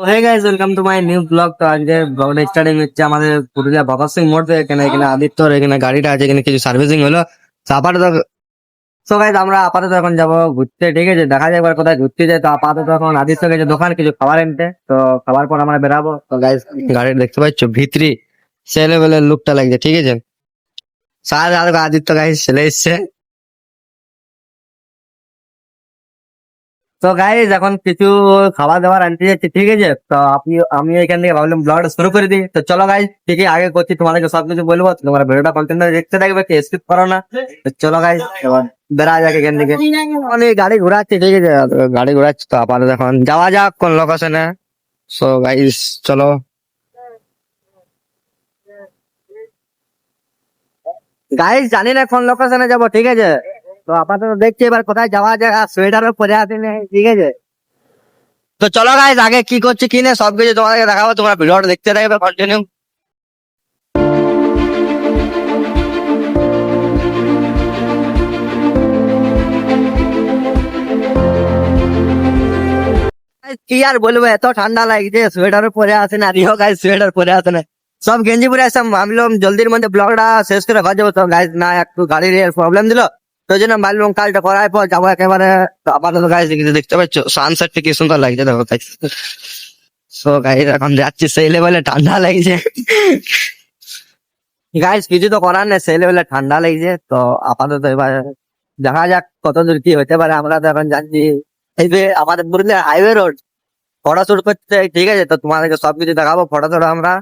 Hey guys, welcome to my new blog. তো আজকে ব্লগটা স্টার্টিং হচ্ছে আমাদের পুরুলিয়া ভগৎ সিং মোড় থেকে। এখানে এখানে আদিত্যর এখানে গাড়িটা আছে, এখানে কিছু সার্ভিসিং হলো। তো আপাতত সো গাইস আমরা আপাতত এখন যাবো ঘুরতে, ঠিক আছে? দেখা যায় এবার কোথায় ঘুরতে যায়। তো আপাতত এখন আদিত্য গেছে দোকান কিছু খাবার আনতে। তো খাবার পর আমরা বেরাবো। তো গাইস গাড়ি দেখতে পাচ্ছ ভিতরি সে লেভেলের লুকটা লাগছে, ঠিক আছে? সার আর আদিত্য গাইস চলে এসছে। তো গাইজ এখন কিছু খাবার দাবার আনতে যাচ্ছি, ঠিক আছে? তো আমি এখান থেকে ভাবলাম ব্লগটা শুরু করে দিই। তো চলো গাইজ, ঠিকই আগে করছি, তোমাদেরকে সবকিছু বলবো, তোমরা ভিডিওটা কন্টিনিউ দেখতে থাকবে, স্কিপ করো না। তো চলো গাইজ এবার বেড়া যাক এখান থেকে। অনেক গাড়ি ঘোরাচ্ছি, ঠিক আছে? গাড়ি ঘোরাচ্ছি, তো আপাতত এখন যাওয়া যাক কোন লোকেশনে। সো গাইজ চলো গাইজ, জানি না কোন লোকেশনে যাবো, ঠিক আছে? তো আপাতত দেখছি এবার কোথায় যাওয়া যায়। আর সোয়েটারও পরে আসেনি, ঠিক আছে? তো চলো গাইজ, আগে কি করছি কি না সবকিছু তোমাদেরকে দেখাবো, তোমরা ভিডিওটা দেখতে থাকবে কন্টিনিউ। কি আর বলবো, এত ঠান্ডা লাগছে, সোয়েটারও পরে আসে না, রিও গাইজ সোয়েটার পরে আসে না, সব গেঞ্জি পরে আসলাম। ভাবলাম জলদির মধ্যে ব্লগটা শেষ করে ঘর যাবো। তো গাইজ না, একটু গাড়ির প্রবলেম দিল, তো জন্য ভাবলাম কালটা করার পর যাবো একেবারে। তো আপাতত গাইজ দেখতে পাচ্ছ সানসেটটা কি সুন্দর লাগছে, দেখো গাইজ। সো গাইজ এখন যাচ্ছি, সেই লেভেলে ঠান্ডা লাগছে গাইজ, কিছু তো করার নেই, সেই লেভেলে ঠান্ডা লাগছে। তো আপাতত এবার দেখা যাক কত দূর কি হতে পারে। আমরা তো এখন জানছি এই যে আমাদের Purulia highway road, photo shoot করতে, ঠিক আছে? তো তোমাদেরকে সবকিছু দেখাবো ফটো টটো আমরা।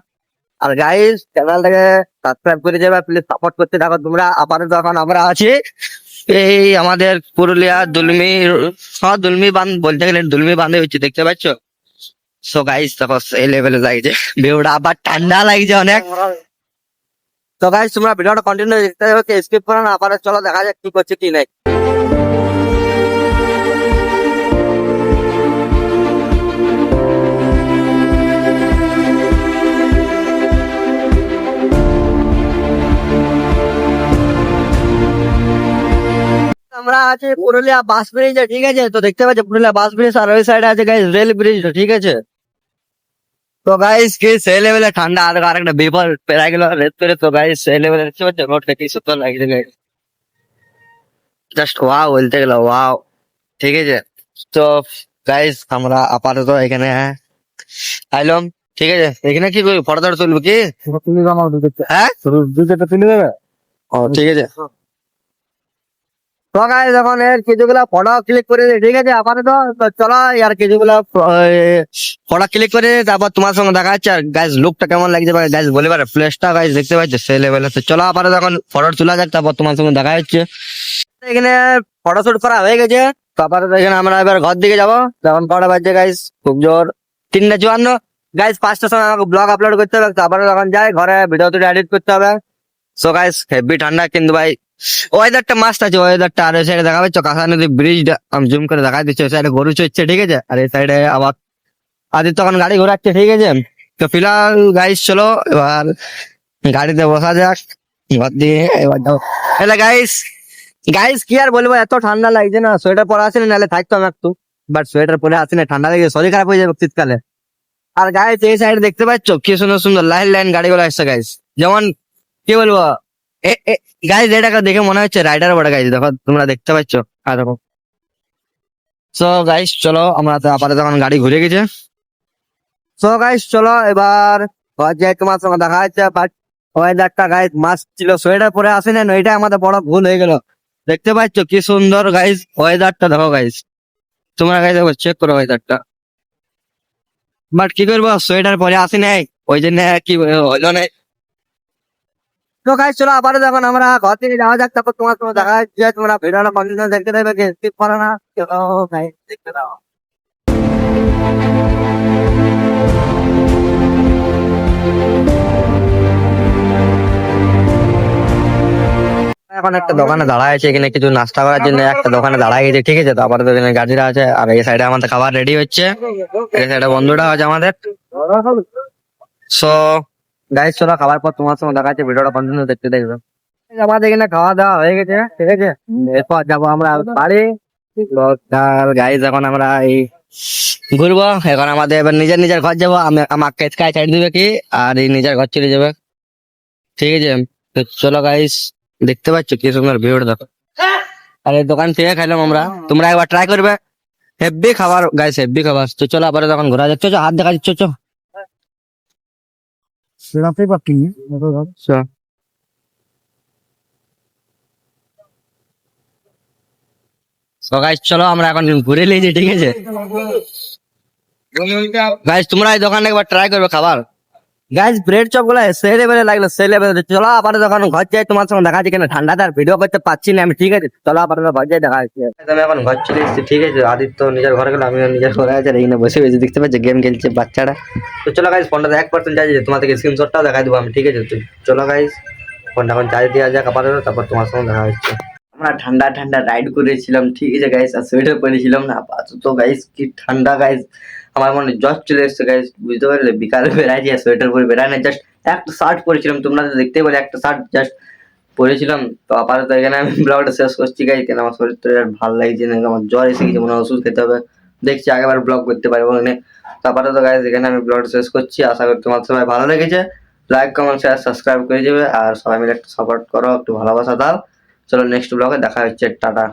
আর গাইজ চ্যানেলটাকে সাবস্ক্রাইব করে যাবে, প্লিজ সাপোর্ট করতে থাকো তোমরা। আপাতত এখন আমরা আছি এই আমাদের পুরুলিয়া দুলমি, হ্যাঁ দুলমি বাঁধ বলতে গেলে দুলমি বাঁধে হচ্ছে, দেখতে পাচ্ছ? সো গাইজ দেখো এই লেভেলে লাগছে ভিউটা, আবার ঠান্ডা লাগছে অনেক। তো গাইজ তোমরা ভিডিওটা কন্টিনিউ দেখতে হবে, স্কিপ করো না। আপাতত চলো দেখা যাক কি করছে কি নাই। আমরা আছি পুরুলিয়া বাস ব্রিজে, ঠিক আছে? তো দেখতে পাচ্ছি পুরুলিয়া বাস ব্রিজ, আর ওই সাইডে আছে গাইজ রেল ব্রিজ, ঠিক আছে? তো গাইজ কি সেই লেভেলে ঠান্ডা, আর আরেকটা বিপদ পেরা গেল রেত করে। তো গাইজ সেই লেভেলে দেখতে পাচ্ছ রোডটা কি সুন্দর লাগছে গাইজ, জাস্ট ওয়াও বলতে গেলে ওয়াও, ঠিক আছে? তো গাইজ আমরা আপাতত এখানে আইলাম, ঠিক আছে? এখানে কি করবি, ফটো টটো তুলবো কি? তুলে দাও আমার হ্যাঁ, দুটো তুলে দেবে। ও ঠিক আছে। তো গাইজ এখন এর কিছুগুলা ফটো ক্লিক করে দিই, ঠিক আছে? আপাতত তো চলো আর কিছুগুলা ফটো ক্লিক করে দিই, তারপর তোমার সঙ্গে দেখা যাচ্ছে। আর গাইজ লুকটা কেমন লাগছে গাইজ বলে পারে, প্লেসটা গাইজ দেখতে পাচ্ছ সেই লেভেলে। তো চলো আপাতত এখন ফটো তোলা যাক, তারপর তোমার সঙ্গে দেখা যাচ্ছে। এখানে ফটোশুট করা হয়ে গেছে। তো আপাতত এখানে আমরা এবার ঘর দিকে যাবো। তখন কটা বাজছে গাইজ, খুব জোর 3:54। গাইজ 5টার সময় আমাকে ব্লগ আপলোড করতে হবে। তো আপাতত এখন যাই ঘরে, ভিডিও তো এডিট করতে হবে। সো গাইজ হেভি ঠান্ডা, কিন্তু ভাই ওয়েদারটা মাস্ট আছে, ওয়েদারটা। আর ওই সাইডে দেখা পাচ্ছ কাঁসা নদী ব্রিজটা, আমি জুম করে দেখা দিচ্ছি। ওই সাইডে গরু চড়ছে, ঠিক আছে? আর এই সাইডে আবার আদিত্য তখন গাড়ি ঘোরাচ্ছে, ঠিক আছে? তো ফিলহাল গাইজ চলো এবার গাড়িতে বসা যাক, ঘর দিয়ে এবার যাবো। তাহলে গাইজ গাইজ কি আর বলবো, এত ঠান্ডা লাগছে না, সোয়েটার পরে আসেনি, নাহলে থাকতাম একটু। বাট সোয়েটার পরে আসেনি, ঠান্ডা লেগে শরীর খারাপ হয়ে যাবে শীতকালে। আর গাইজ এই সাইডে দেখতে পাচ্ছ কি সুন্দর সুন্দর লাইন লাইন গাড়িগুলো আসছে গাইজ, যেমন কি বলবো, গাইজ এটাকে দেখে মনে হচ্ছে রাইডার বড় গাইজ, দেখো তোমরা দেখতে পাচ্ছ। আর দেখো, সো গাইজ চলো আমরা তো আপাতত এখন গাড়ি ঘুরে গেছে। সো গাইজ চলো এবার ঘর যাই, তোমার সঙ্গে দেখা যাচ্ছে। বাট ওয়েদারটা গাইজ মাস্ট ছিল, সোয়েটার পরে আসে না, এটা আমাদের বড় ভুল হয়ে গেল। দেখতে পাচ্ছ কি সুন্দর গাইজ ওয়েদারটা, দেখো গাইজ তোমরা গাইজ একবার চেক করো ওয়েদারটা। বাট কি করবো, সোয়েটার পরে আসি নাই, ওই জন্য কি হইলো না। তো গাইজ চলো আবারও যখন আমরা ঘর থেকে যাওয়া যাক, তারপর তোমার সঙ্গে দেখা যাচ্ছে। তোমরা ভিডিওটা কন্টিনিউ দেখতে থাকবে, স্কিপ করো না। চলো গাইজ দেখতে দাও। এখন একটা দোকানে দাঁড়ায় আছে, এখানে কিছু নাস্তা করার জন্য একটা দোকানে দাঁড়ায় গেছে, ঠিক আছে? তো আপাতত এখানে গাড়িটা আছে, আর এই সাইডে আমাদের খাবার রেডি হচ্ছে, এই সাইডে বন্ধুটা আছে আমাদের। সো গাইজ চলো খাবার পর তোমার সঙ্গে দেখা যাচ্ছে, ভিডিওটা কন্টিনিউ দেখতে দেখবে। আমাদের এখানে খাওয়া দাওয়া হয়ে গেছে, ঠিক আছে? এরপর যাবো আমরা বাড়ি। গাইজ এখন আমরা এই ঘুরবো এখন আমাদের এবার নিজের নিজের ঘর যাবো। আমি আমাকে স্কাই ছাড় দিবে কি আর এই নিজের ঘর চলে যাবে, ঠিক আছে। তো চলো গাইস, দেখতে পাচ্ছ কি সুন্দর ভিউটা দেখো। আর এই দোকান থেকে খাইলাম আমরা, তোমরা একবার ট্রাই করবে, হেভি খাবার গাইস, হেভি খাবার। তো চলো আবার তখন ঘোরা যাচ্ছে, হাত দেখা যাচ্ছে, চো সেরাতে পারতি চো। তো গাইস চলো আমরা এখন ঘুরে নিয়েছি, ঠিক আছে গাইস, তোমরা এই দোকানে একবার ট্রাই করবে খাবার। গাইস ব্রেড চপ গুলা সেই লেভেলে লাগলো, সেই লেভেলে। চলো আবার যখন ঘর যাই তোমার সঙ্গে দেখা যাচ্ছে, কেন ঠান্ডাতে আর ভিডিও করতে পারছি না আমি, ঠিক আছে। চলো আবার ঘর যাই, দেখা যাচ্ছে। আমি এখন ঘর চলে এসেছি, ঠিক আছে। আদিত্য নিজের ঘরে গেল, আমিও নিজের ঘরে আছে, আর এইখানে বসে বসে দেখতে পাচ্ছি গেম খেলছে বাচ্চারা। তো চলো গাইস, ফোনটা 1% চার্জ আছে, তোমাদেরকে স্ক্রিনশটটাও দেখাই দেবো আমি, ঠিক আছে। তো চলো গাইস, ফোনটা এখন চার্জ দেওয়া যাক আপাতত, তারপর তোমার সঙ্গে দেখা হচ্ছে। আমরা ঠান্ডা ঠান্ডা রাইড করেছিলাম, ঠিক আছে গাইস, আর সোয়েটার পরেছিলাম না আপাতত গাইস, কি ঠান্ডা গাইস, আমার মনে জ্বর চলে এসছে গাইস, বুঝতে পারলে। বিকালে বেড়াইছি আর সোয়েটার পরে বেড়াই না, জাস্ট একটা শার্ট পরেছিলাম, তোমরা তো দেখতেই পারে একটা শার্ট জাস্ট পরেছিলাম। তো আপাতত এখানে আমি ব্লগটা শেষ করছি গাইস, কেন আমার শরীর তো আর ভালো লাগছে না, আমার জ্বর এসে গেছে, মনে হয় ওষুধ খেতে হবে। দেখছি আগেবার ব্লগ করতে পারবো না। তো আপাতত গাইস এখানে আমি ব্লগটা শেষ করছি, আশা করি তোমার সবাই ভালো লেগেছে। লাইক কমেন্ট শেয়ার সাবস্ক্রাইব করে যাবে, আর সবাই মিলে একটু সাপোর্ট করো, একটু ভালোবাসা দাও। চলো নেক্সট ব্লগে দেখা হচ্ছে, টাটা।